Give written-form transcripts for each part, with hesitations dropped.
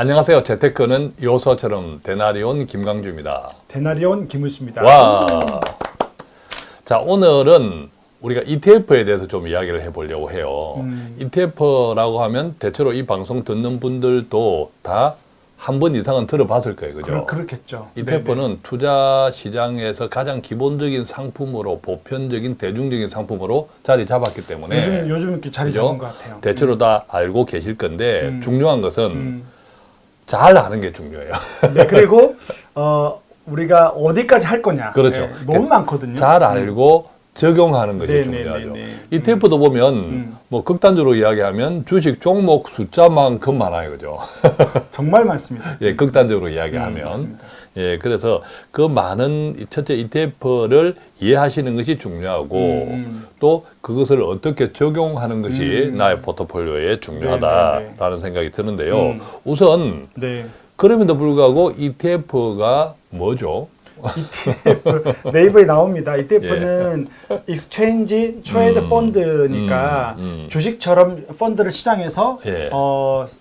안녕하세요. 재테크는 요소처럼 데나리온 김강주입니다. 데나리온 김우수입니다. 와. 자, 오늘은 우리가 ETF에 대해서 좀 이야기를 해보려고 해요. ETF라고 하면 대체로 이 방송 듣는 분들도 다 한 번 이상은 들어봤을 거예요. 그죠? 그렇겠죠. ETF는 네네. 투자 시장에서 가장 기본적인 상품으로, 보편적인 대중적인 상품으로 자리 잡았기 때문에 요즘 이렇게 자리 그죠? 잡은 것 같아요. 대체로 다 알고 계실 건데 중요한 것은 잘 아는 게 중요해요. 네, 그리고 우리가 어디까지 할 거냐. 그렇죠. 네, 너무 많거든요. 잘 알고 적용하는 것이 네네네네. 중요하죠. ETF도 보면 뭐 극단적으로 이야기하면 주식 종목 숫자만큼 많아요, 그죠? 정말 많습니다. 예, 극단적으로 이야기하면 맞습니다. 예, 그래서 그 많은 첫째 ETF를 이해하시는 것이 중요하고 또 그것을 어떻게 적용하는 것이 나의 포트폴리오에 중요하다라는 생각이 드는데요. 우선 네. 그럼에도 불구하고 ETF가 뭐죠? ETF 네이버에 나옵니다. ETF는 Exchange Trade Fund니까 주식처럼 펀드를 시장에서 예.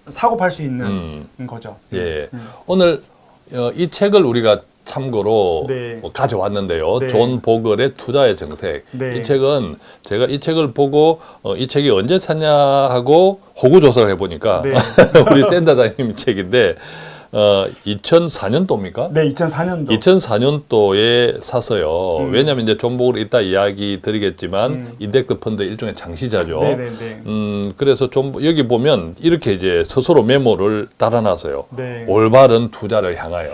사고 팔 수 있는 거죠. 예. 오늘 이 책을 우리가 참고로 네. 가져왔는데요. 네. 존 보글의 투자의 정색. 네. 이 책은 제가 이 책을 보고 이 책이 언제 샀냐 하고 호구 조사를 해보니까 네. 우리 샌다다님 책인데 2004년도입니까? 네, 2004년도. 2004년도에 사서요. 왜냐하면 이제 존 보글 이따 이야기 드리겠지만 인덱스 펀드 일종의 장시자죠. 네네네. 그래서 좀 여기 보면 이렇게 이제 스스로 메모를 달아놨어요. 네. 올바른 투자를 향하여.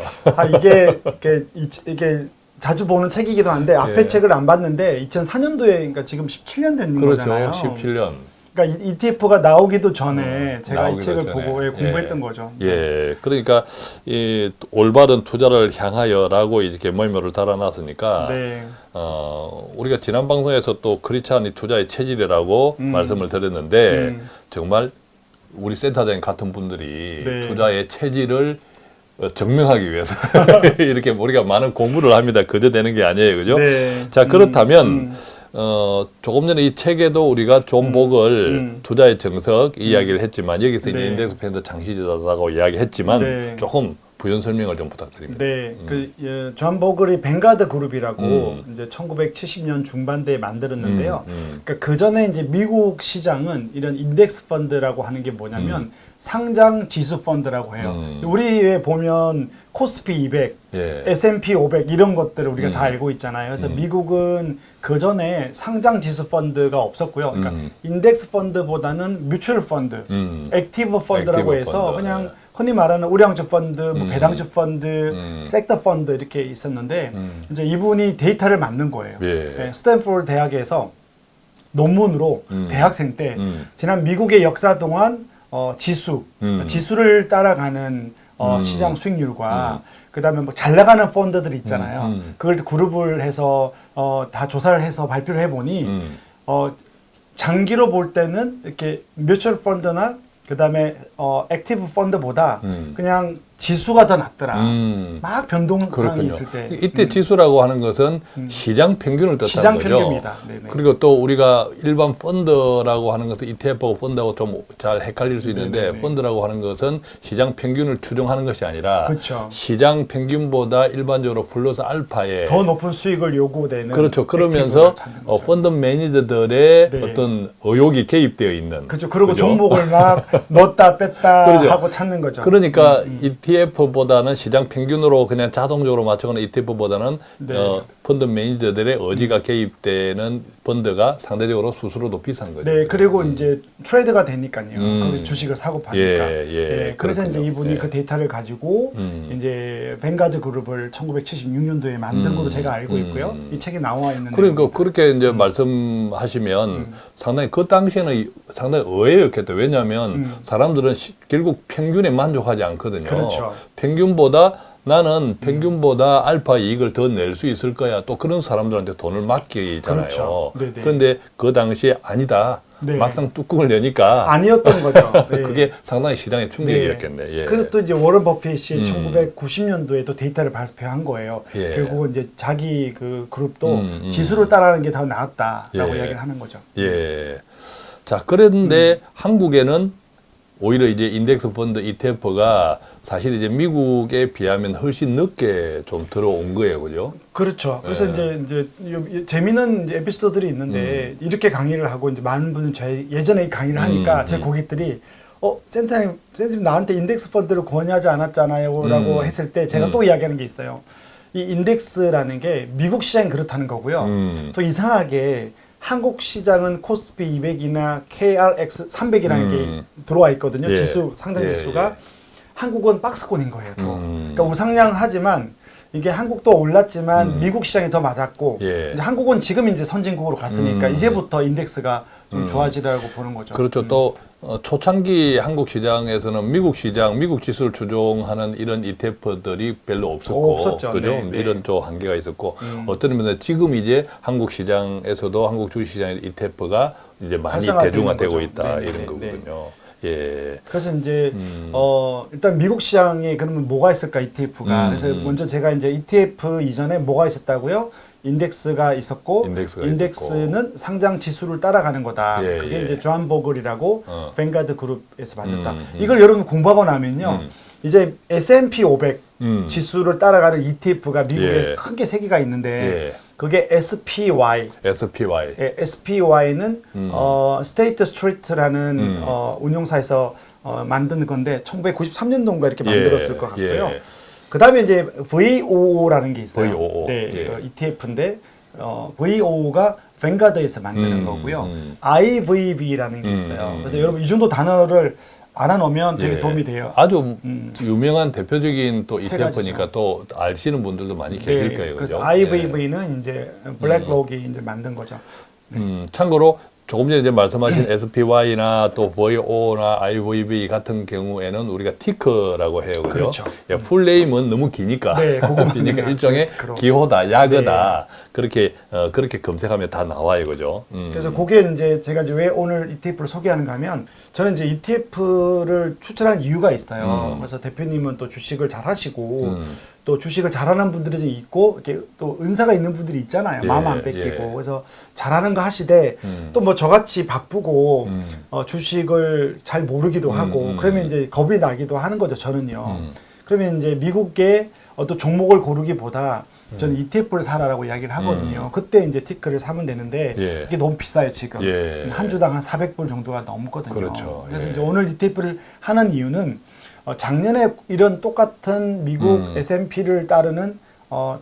이게 자주 보는 책이기도 한데 앞에 예. 책을 안 봤는데 2004년도에 그러니까 지금 17년 된 그렇죠. 거잖아요. 17년. 그러니까 ETF가 나오기도 전에 제가 이 나오기도 책을 전에. 보고 공부했던 거죠. 예, 그러니까 이 올바른 투자를 향하여라고 이렇게 메모를 달아놨으니까 네. 우리가 지난 방송에서 또 크리스찬이 투자의 체질이라고 말씀을 드렸는데 정말 우리 센터장 같은 분들이 네. 투자의 체질을 증명하기 위해서 이렇게 우리가 많은 공부를 합니다. 그저 되는 게 아니에요, 그죠? 네. 자, 그렇다면 조금 전에 이 책에도 우리가 존 보글 투자의 정석 이야기를 했지만 여기서 네. 인덱스 펀드 장시자라고 이야기했지만 네. 조금 부연 설명을 좀 부탁드립니다. 네, 존 보글이 뱅가드 그룹이라고 이제 1970년 중반대에 만들었는데요. 그러니까 그 전에 이제 미국 시장은 이런 인덱스 펀드라고 하는 게 뭐냐면 상장 지수 펀드라고 해요. 우리에 보면 코스피 200, 예. S&P 500 이런 것들을 우리가 다 알고 있잖아요. 그래서 미국은 그 전에 상장 지수 펀드가 없었고요. 그러니까 인덱스 펀드보다는 뮤추얼 펀드, 액티브 펀드라고 액티브 해서 펀드, 그냥 흔히 말하는 우량주 펀드, 뭐 배당주 펀드, 섹터 펀드 이렇게 있었는데 이제 이분이 데이터를 만든 거예요. 예. 스탠포드 대학에서 논문으로 대학생 때 지난 미국의 역사 동안 지수를 따라가는 시장 수익률과 그다음에 뭐 잘 나가는 펀드들 있잖아요. 그걸 그룹을 해서 다 조사를 해서 발표를 해보니 장기로 볼 때는 이렇게 뮤추얼 펀드나 그다음에 액티브 펀드보다 그냥 지수가 더 낫더라. 막 변동사항이 그렇군요. 있을 때 이때 지수라고 하는 것은 시장 평균을 뜻하는 시장 거죠. 평균입니다. 네네. 그리고 또 우리가 일반 펀드라고 하는 것은 ETF하고 펀드하고 좀 잘 헷갈릴 수 있는데 네네네. 펀드라고 하는 것은 시장 평균을 추정하는 것이 아니라 그렇죠. 시장 평균보다 일반적으로 플러스 알파에 더 높은 수익을 요구되는 그렇죠. 그러면서 액티브를 찾는 거죠. 펀드 매니저들의 네. 어떤 의욕이 개입되어 있는 그렇죠. 그리고 그죠? 종목을 막 넣었다 뺐다 그러죠. 하고 찾는 거죠. 그러니까 ETF보다는 시장 평균으로 그냥 자동적으로 맞춰가는 ETF보다는 네. 펀드 매니저들의 의지가 개입되는 펀드가 상대적으로 수수료도 비싼 거죠. 네, 그리고 이제 트레이드가 되니까요. 거기서 주식을 사고 파니까. 그래서 그렇군요. 이제 이분이 예. 그 데이터를 가지고 이제 뱅가드 그룹을 1976년도에 만든 걸로 제가 알고 있고요. 이 책에 나와 있는. 그러니까 그렇게 이제 말씀하시면 상당히 그 당시에는 상당히 의외였겠다. 왜냐하면 사람들은 결국 평균에 만족하지 않거든요. 그렇죠. 나는 평균보다 알파 이익을 더 낼 수 있을 거야. 또 그런 사람들한테 돈을 맡기잖아요. 그렇죠. 네네. 그런데 그 당시에 아니다. 네. 막상 뚜껑을 여니까 아니었던 거죠. 네. 그게 상당히 시장의 충격이었겠네. 예. 그리고 또 이제 워런 버핏이 1990년도에 또 데이터를 발표한 거예요. 예. 결국은 이제 자기 그 그룹도 지수를 따라하는 게 더 나았다라고 예. 이야기를 하는 거죠. 예. 자, 그런데 한국에는 오히려 이제 인덱스 펀드 ETF가 사실 이제 미국에 비하면 훨씬 늦게 좀 들어온 거예요, 그죠? 그렇죠. 그래서 이제 재미있는 이제 에피소드들이 있는데 이렇게 강의를 하고 이제 많은 분은 제 예전에 이 강의를 하니까 제 고객들이 센터님 나한테 인덱스 펀드를 권유하지 않았잖아요라고 했을 때 제가 또 이야기하는 게 있어요. 이 인덱스라는 게 미국 시장이 그렇다는 거고요. 또 이상하게 한국 시장은 코스피 200이나 KRX 300이라는 게 들어와 있거든요. 예. 지수 상장 예, 지수가 예. 한국은 박스권인 거예요. 또. 그러니까 우상향하지만 이게 한국도 올랐지만 미국 시장이 더 맞았고 예. 이제 한국은 지금 이제 선진국으로 갔으니까 이제부터 인덱스가 좀 좋아지라고 보는 거죠. 그렇죠. 또 초창기 한국 시장에서는 미국 시장, 미국 지수를 추종하는 이런 ETF들이 별로 없었고, 없었죠. 그죠? 네, 네. 이런 좀 한계가 있었고, 어떤 면에 지금 이제 한국 시장에서도 한국 주식시장의 ETF가 이제 많이 활성화되는 대중화되고 거죠. 있다 네, 이런 네, 거거든요. 예. 그래서 이제 일단 미국 시장에 그러면 뭐가 있을까 ETF가 그래서 먼저 제가 이제 ETF 이전에 뭐가 있었다고요? 인덱스가 있었고 인덱스는 상장 지수를 따라가는 거다. 예, 그게 예. 이제 존 보글이라고 뱅가드 그룹에서 만들었다. 이걸 여러분 공부하고 나면요. 이제 S&P 500 지수를 따라가는 ETF가 미국에 예. 큰 게 세 개가 있는데 예. 그게 SPY. SPY. 예, SPY는 스테이트 스트리트라는 운용사에서 만든 건데 1993년도인가 이렇게 만들었을 것 같고요. 예. 그다음에 이제 VOO라는 게 있어요. VOO. 네, 예. ETF인데 VOO가 뱅가드에서 만드는 거고요. IVV라는 게 있어요. 그래서 여러분 이 정도 단어를 알아놓으면 되게 예. 도움이 돼요. 아주 유명한 대표적인 또 세 ETF니까 또 아시는 분들도 많이 계실 네, 거예요. 그래서 그죠? IVV는 이제 블랙록이 이제 만든 거죠. 참고로 조금 전에 이제 말씀하신 SPY나 또 VO나 IVV 같은 경우에는 우리가 티커라고 해요. 그죠? 그렇죠. 예, 풀네임은 너무 기니까. 네, 그거만 그러니까 그냥 일종의 그럼. 기호다, 야거다. 그렇게 검색하면 다 나와요. 그죠? 그래서 그게 이제 제가 이제 왜 오늘 ETF를 소개하는가 하면 저는 이제 ETF를 추천한 이유가 있어요. 그래서 대표님은 또 주식을 잘 하시고 또 주식을 잘하는 분들이 좀 있고 이렇게 또 은사가 있는 분들이 있잖아요. 예, 마음 안 뺏기고. 예. 그래서 잘하는 거 하시되 또 뭐 저같이 바쁘고 주식을 잘 모르기도 하고 그러면 이제 겁이 나기도 하는 거죠. 저는요. 그러면 이제 미국의 어떤 종목을 고르기보다 저는 ETF를 사라라고 이야기를 하거든요. 그때 이제 티커를 사면 되는데 예. 이게 너무 비싸요 지금. 예. 한 주당 한 400불 정도가 넘거든요. 그렇죠. 그래서 예. 이제 오늘 ETF를 하는 이유는 작년에 이런 똑같은 미국 S&P를 따르는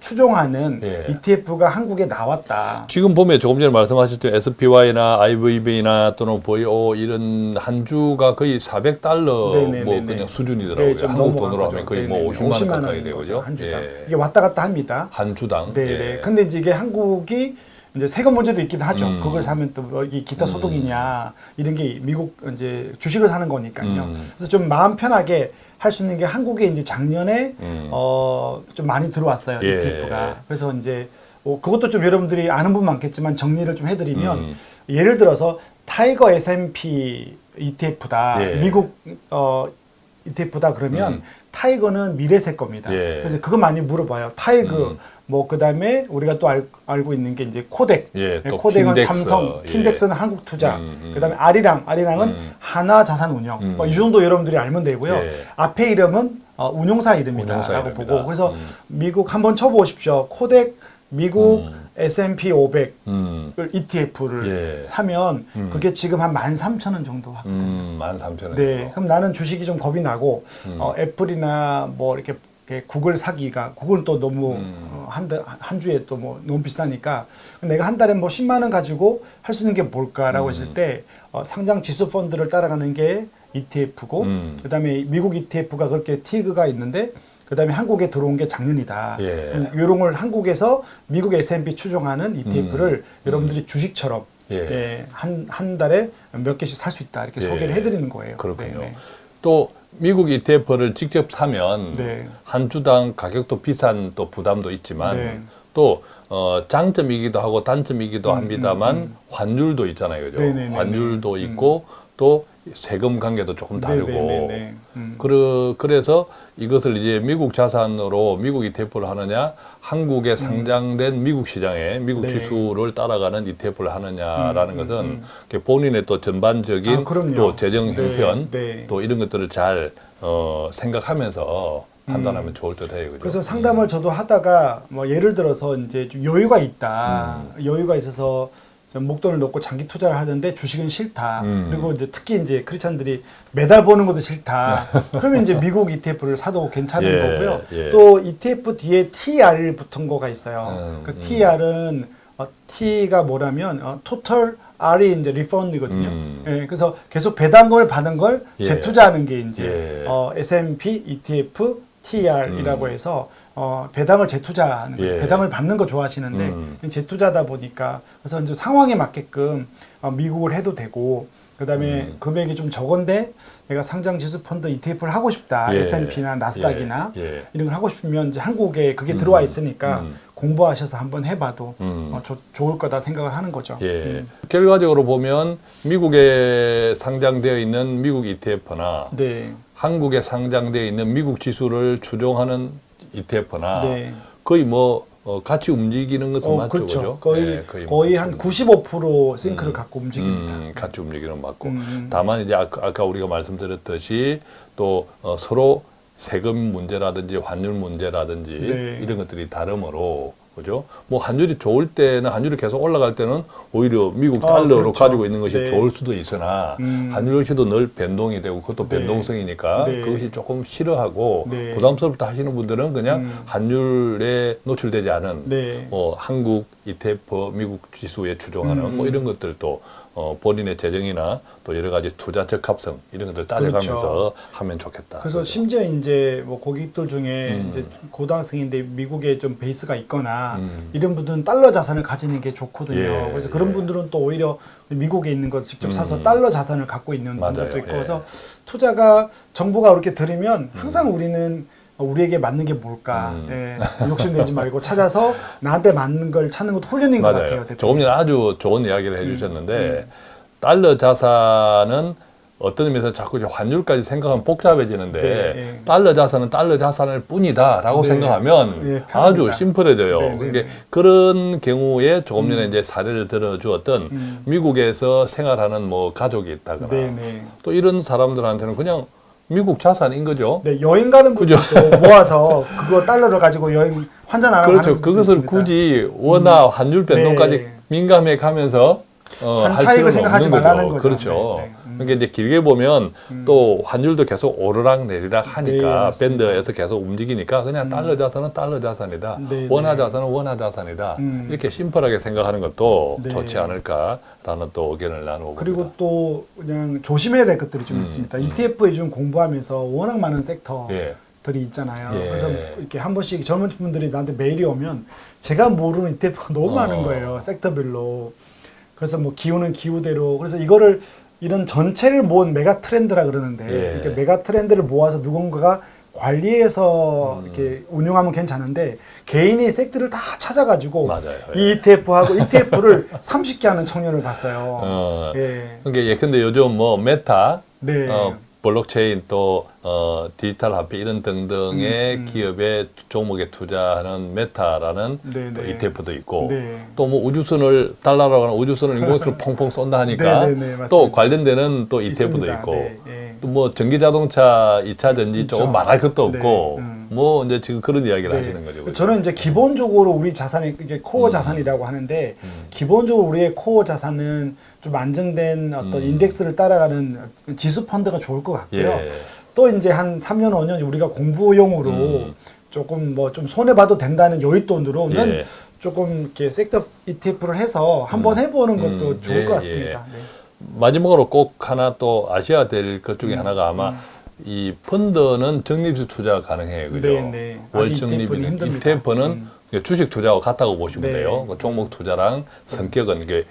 추종하는 예. ETF가 한국에 나왔다. 지금 보면 조금 전에 말씀하셨던 SPY나 IVV나 또는 VO 이런 한 주가 거의 400달러 네네네네. 뭐 그냥 수준이더라고요. 네, 좀 한국 넘어간 돈으로 거죠. 하면 거의 네네네. 뭐 50만 원 50만 가까이 원인 되죠. 거죠, 한 주당. 예. 이게 왔다 갔다 합니다. 한 주당. 네네. 예. 근데 이제 이게 한국이 이제 세금 문제도 있기도 하죠. 그걸 사면 또 뭐 이게 기타 소득이냐 이런 게 미국 이제 주식을 사는 거니까요. 그래서 좀 마음 편하게 할 수 있는 게 한국에 이제 작년에 좀 많이 들어왔어요. 예. ETF가. 그래서 이제 그것도 좀 여러분들이 아는 분 많겠지만 정리를 좀 해드리면 예를 들어서 타이거 S&P ETF다. 예. 미국 ETF다 그러면 타이거는 미래세 겁니다. 예. 그래서 그거 많이 물어봐요. 타이거 뭐 그다음에 우리가 또 알고 있는 게 이제 코덱. 예, 또 코덱은 킨덱스. 삼성, 예. 킨덱스는 한국투자. 그다음에 아리랑은 하나자산운용. 이 정도 여러분들이 알면 되고요. 예. 앞에 이름은 운용사 이름이다라고 운용사 이름이다. 보고 그래서 미국 한번 쳐보십시오. 코덱 미국 S&P 500 ETF를 예. 사면 그게 지금 한 13,000원 정도 하거든요. 13,000원. 네, 그럼 나는 주식이 좀 겁이 나고 애플이나 뭐 이렇게 구글 사기가 구글은 또 너무 한 주에 또 뭐 너무 비싸니까 내가 한 달에 뭐 10만 원 가지고 할 수 있는 게 뭘까라고 했을 때 상장 지수 펀드를 따라가는 게 ETF고 그다음에 미국 ETF가 그렇게 티그가 있는데 그다음에 한국에 들어온 게 작년이다. 예. 이런 걸 한국에서 미국 S&P 추종하는 ETF를 여러분들이 주식처럼 예. 한 달에 몇 개씩 살 수 있다 이렇게 예. 소개를 해드리는 거예요. 그렇군요. 네, 네. 또 미국 ETF를 직접 사면 네. 한 주당 가격도 비싼 또 부담도 있지만 네. 또 장점이기도 하고 단점이기도 합니다만 환율도 있잖아요, 그죠? 네네네네. 환율도 있고 또 세금 관계도 조금 다르고 네네네네. 그래서 이것을 이제 미국 자산으로 미국 ETF를 하느냐, 한국에 상장된 미국 시장에 미국 네. 지수를 따라가는 ETF를 하느냐라는 것은 본인의 또 전반적인 그럼요. 또 재정 형편 네. 또 이런 것들을 잘 생각하면서 판단하면 좋을 듯해요, 그죠? 그래서 상담을 저도 하다가 뭐 예를 들어서 이제 좀 여유가 있다, 여유가 있어서 좀 목돈을 넣고 장기 투자를 하는데 주식은 싫다. 그리고 이제 특히 이제 크리스찬들이 매달 보는 것도 싫다. 그러면 이제 미국 ETF를 사도 괜찮은 예, 거고요. 예. 또 ETF 뒤에 TR 붙은 거가 있어요. 그 TR은 T가 뭐라면 Total R이 이제 리펀드거든요. 예, 그래서 계속 배당금을 받은 걸 예. 재투자하는 게 이제 예. S&P ETF TR이라고 해서 배당을 재투자하는 거예요. 예. 배당을 받는 거 좋아하시는데 재투자다 보니까 그래서 이제 상황에 맞게끔 미국을 해도 되고 그다음에 금액이 좀 적은데 내가 상장 지수 펀드 ETF를 하고 싶다. 예. S&P나 나스닥이나 예. 이런 걸 하고 싶으면 이제 한국에 그게 들어와 있으니까 공부하셔서 한번 해봐도 좋을 거다 생각을 하는 거죠. 예. 결과적으로 보면 미국에 상장되어 있는 미국 ETF나 네. 한국에 상장되어 있는 미국 지수를 추종하는 ETF나 네. 거의 뭐 같이 움직이는 것은 맞죠, 그렇죠. 그죠? 거의 예, 거의 한 95% 싱크를 갖고 움직입니다. 같이 움직이는 맞고. 다만 이제 아까 우리가 말씀드렸듯이 또 서로 세금 문제라든지 환율 문제라든지 네. 이런 것들이 다르므로 그죠? 뭐 환율이 좋을 때는 환율이 계속 올라갈 때는 오히려 미국 달러로 그렇죠. 가지고 있는 것이 네. 좋을 수도 있으나 환율 역시도 늘 변동이 되고 그것도 네. 변동성이니까 네. 그것이 조금 싫어하고 네. 부담스럽다 하시는 분들은 그냥 환율에 노출되지 않은 네. 뭐 한국 ETF, 미국 지수에 추종하는 뭐 이런 것들도 본인의 재정이나 또 여러 가지 투자 적합성 이런 것들 따져가면서 그렇죠. 하면 좋겠다. 그래서 그죠? 심지어 이제 뭐 고객들 중에 이제 고등학생인데 미국에 좀 베이스가 있거나 이런 분들은 달러 자산을 가지는 게 좋거든요. 예, 그래서 그런 예. 분들은 또 오히려 미국에 있는 거 직접 사서 달러 자산을 갖고 있는 맞아요. 분들도 있고 예. 그래서 투자가 정보가 그렇게 들으면 항상 우리는 우리에게 맞는 게 뭘까? 예, 욕심내지 말고 찾아서 나한테 맞는 걸 찾는 것도 훈련인 것 맞아요. 같아요. 대표님. 조금 전에 아주 좋은 이야기를 해주셨는데 달러 자산은 어떤 의미에서 자꾸 이제 환율까지 생각하면 복잡해지는데 네, 예. 달러 자산은 달러 자산일 뿐이다라고 네. 생각하면 예, 아주 편합니다. 심플해져요. 네, 네, 그러니까 네. 그런 경우에 조금 전에 이제 사례를 들어주었던 미국에서 생활하는 뭐 가족이 있다거나 네, 네. 또 이런 사람들한테는 그냥 미국 자산인 거죠. 네, 여행 가는 분들도 모아서 그거 달러를 가지고 여행 환전 안 하고 그렇죠. 가는 분들도 그것을 있습니다. 굳이 원화 환율 변동까지 네. 민감해 가면서 한 할 차익을 필요는 생각하지 없는 말라는 거죠. 그렇죠. 네, 네. 그러니까 이제 길게 보면 또 환율도 계속 오르락 내리락 네, 하니까 맞습니다. 밴드에서 계속 움직이니까 그냥 달러 자산은 달러 자산이다. 네, 원화 네. 자산은 원화 자산이다. 이렇게 심플하게 생각하는 것도 네. 좋지 않을까라는 또 의견을 나누고 그리고 봅니다. 또 그냥 조심해야 될 것들이 좀 있습니다. ETF에 좀 공부하면서 워낙 많은 섹터들이 예. 있잖아요. 예. 그래서 이렇게 한 번씩 젊은 분들이 나한테 메일이 오면 제가 모르는 ETF가 너무 많은 거예요. 섹터별로. 그래서 뭐 기후는 기후대로. 그래서 이거를 이런 전체를 모은 메가 트렌드라 그러는데 예. 이렇게 메가 트렌드를 모아서 누군가가 관리해서 이렇게 운용하면 괜찮은데 개인이 섹터를 다 찾아가지고 맞아요. 이 ETF하고 ETF를 30개 하는 청년을 봤어요. 예. 그러니까 예컨대 요즘 뭐 메타, 네. 블록체인 또 디지털 화폐 이런 등등의 기업의 종목에 투자하는 메타라는 네, 또 네. ETF도 있고 네. 또 뭐 우주선을 달러라고 하는 우주선을 인공수를 펑펑 쏜다 하니까 네, 네, 네, 맞습니다. 또 관련되는 또 ETF도 있습니다. 있고 네, 예. 또 뭐 전기 자동차 2차 전지 있죠. 조금 말할 것도 네, 없고 뭐 이제 지금 그런 이야기를 네. 하시는 거죠. 그죠? 저는 이제 기본적으로 우리 자산이 이게 코어 자산이라고 하는데 기본적으로 우리의 코어 자산은 좀 안정된 어떤 인덱스를 따라가는 지수 펀드가 좋을 것 같고요. 예. 또 이제 한 3년, 5년 우리가 공부용으로 조금 뭐 좀 손해 봐도 된다는 여윳돈으로는 예. 조금 이렇게 섹터 ETF를 해서 한번 해보는 것도 좋을 예, 것 같습니다. 네. 마지막으로 꼭 하나 또 아셔야 될 것 중에 하나가 아마 이 펀드는 적립식 투자가 가능해요. 그죠? 네, 네. 월 아직 적립이 ETF는 힘듭니다. ETF는 주식 투자와 같다고 보시면 네. 돼요. 그 종목 투자랑 성격은 이게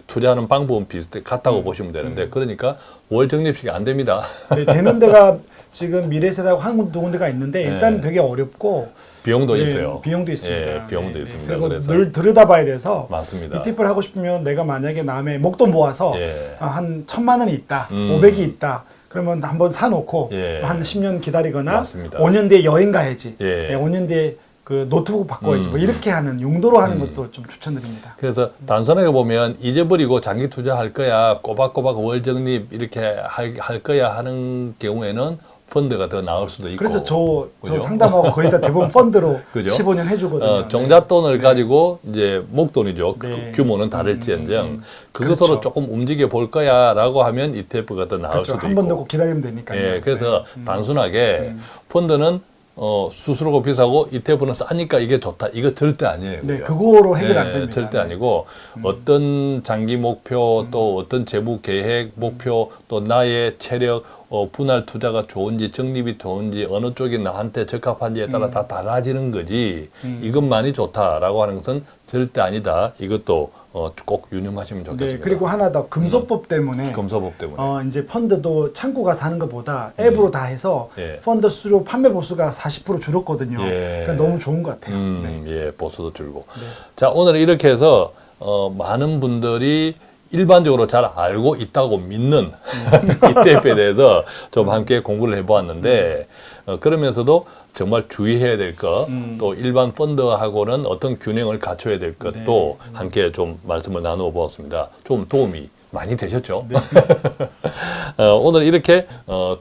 투자하는 방법은 비슷해 같다고 보시면 되는데 그러니까 월 적립식이 안 됩니다. 네, 되는 데가 지금 미래세대하고 한 군데가 있는데 일단 되게 어렵고 비용도 네, 있어요. 비용도 있습니다. 예, 비용도 있습니다. 그리고 그래서 늘 들여다봐야 돼서 맞습니다. ETF를 하고 싶으면 내가 만약에 남의 목돈 모아서 예. 한 1,000만 원이 있다, 500이 있다. 그러면 한번 사놓고 예. 한 10년 기다리거나 맞습니다. 5년 뒤에 여행 가야지. 예. 5년 뒤에 그 노트북 바꿔야지. 뭐 이렇게 하는 용도로 하는 것도 좀 추천드립니다. 그래서 단순하게 보면 잊어버리고 장기 투자할 거야, 꼬박꼬박 월 적립 이렇게 할 거야 하는 경우에는 펀드가 더 나을 수도 있고. 그래서 저 그죠? 상담하고 거의 다 대부분 펀드로 그죠? 15년 해주거든요. 종잣돈을 가지고 이제 목돈이죠. 네. 규모는 다를지언정 그것으로 그렇죠. 조금 움직여 볼 거야라고 하면 ETF가 더 나을 그렇죠. 수도 한 있고. 번 넣고 기다리면 되니까요. 예, 그래서 네. 단순하게 펀드는 수수료가 비싸고 ETF는 싸니까 이게 좋다. 이거 절대 아니에요. 네, 그죠? 그거로 해결 안 됩니다. 절대 아니고 어떤 장기 목표 또 어떤 재무 계획 목표 또 나의 체력 분할 투자가 좋은지 적립이 좋은지 어느 쪽이 나한테 적합한지에 따라 다 달라지는 거지 이것만이 좋다라고 하는 것은 절대 아니다. 이것도 꼭 유념하시면 네, 좋겠습니다. 그리고 하나 더 금소법 때문에 검사법 때문에. 이제 펀드도 창구 가서 하는 것보다 앱으로 다 해서 예. 펀드 수료 판매 보수가 40% 줄었거든요. 예. 그러니까 너무 좋은 것 같아요. 네. 예, 보수도 줄고. 네. 자, 오늘 이렇게 해서 많은 분들이 일반적으로 잘 알고 있다고 믿는 ETF에 대해서 좀 함께 공부를 해보았는데 그러면서도 정말 주의해야 될 것, 또 일반 펀드하고는 어떤 균형을 갖춰야 될 것도 함께 좀 말씀을 나누어 보았습니다. 좀 도움이 많이 되셨죠? 오늘 이렇게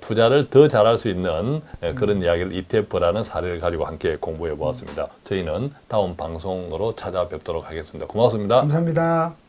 투자를 더 잘할 수 있는 그런 이야기를 ETF라는 사례를 가지고 함께 공부해 보았습니다. 저희는 다음 방송으로 찾아뵙도록 하겠습니다. 고맙습니다. 감사합니다.